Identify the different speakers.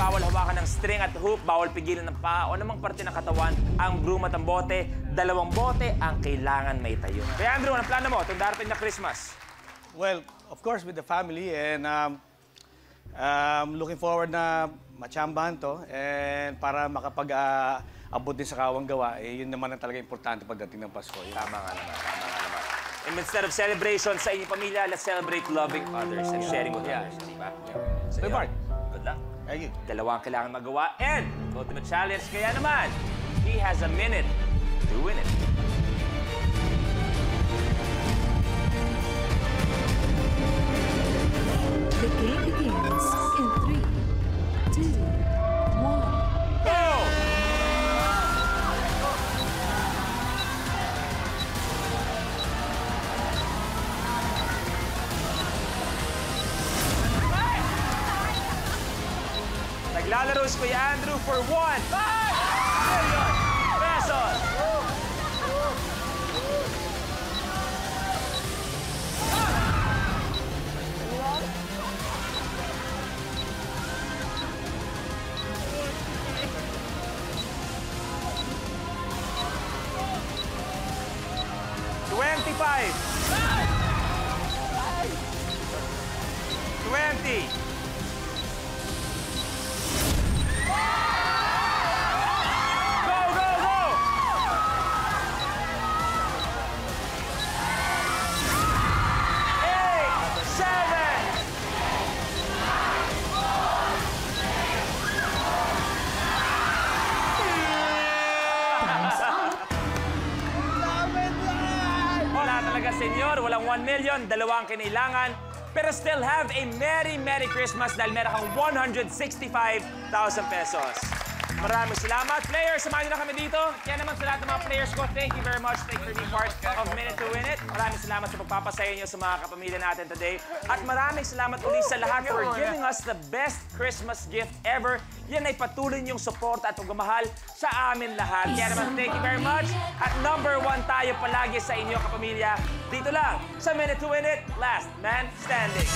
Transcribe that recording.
Speaker 1: bawal hawakan ng string at hoop, bawal pigilan ng paa o namang parte ng katawan ang broom at ang bote. 2 bote ang kailangan may tayo. Kaya Andrew, anong plano mo itong darating na Christmas?
Speaker 2: Well, of course, with the family and looking forward na matsambahan to and para makapag-abot din sa kawang gawa, yun naman ang talaga importante pagdating ng Pasko.
Speaker 1: Tama nga naman, tama nga naman. And instead of celebration sa inyong pamilya, let's celebrate loving others and sharing with others, di ba? So,
Speaker 2: Mark.
Speaker 1: good luck.
Speaker 2: Thank you.
Speaker 1: 2 ang kailangan magawa and ultimate challenge, kaya naman, he has a minute to win it.
Speaker 3: The game begins in 3, 2, 1.
Speaker 1: Go! Naglalaro si Kuya Andrew for 1 million pesos. $25. 20. Go, go, go! 8, 7. Wala talaga, senyor. Walang 1 million, 2 ang kinailangan. Pero still have a Merry, Merry Christmas dahil meron kang 165,000 pesos. Maraming salamat. Players, samahan nyo na kami dito. Kaya naman sa lahat ng mga players ko, thank you very much. Thank you for being part of Minute to Win It. Maraming salamat sa pagpapasaya nyo sa mga kapamilya natin today. At maraming salamat ulit sa lahat for giving us the best Christmas gift ever. Yan ay patuloy niyong suporta at pagmamahal sa amin lahat. Kaya naman, thank you very much. At number 1 tayo palagi sa inyong kapamilya. Dito lang sa Minute to Win It, Last Man Standing.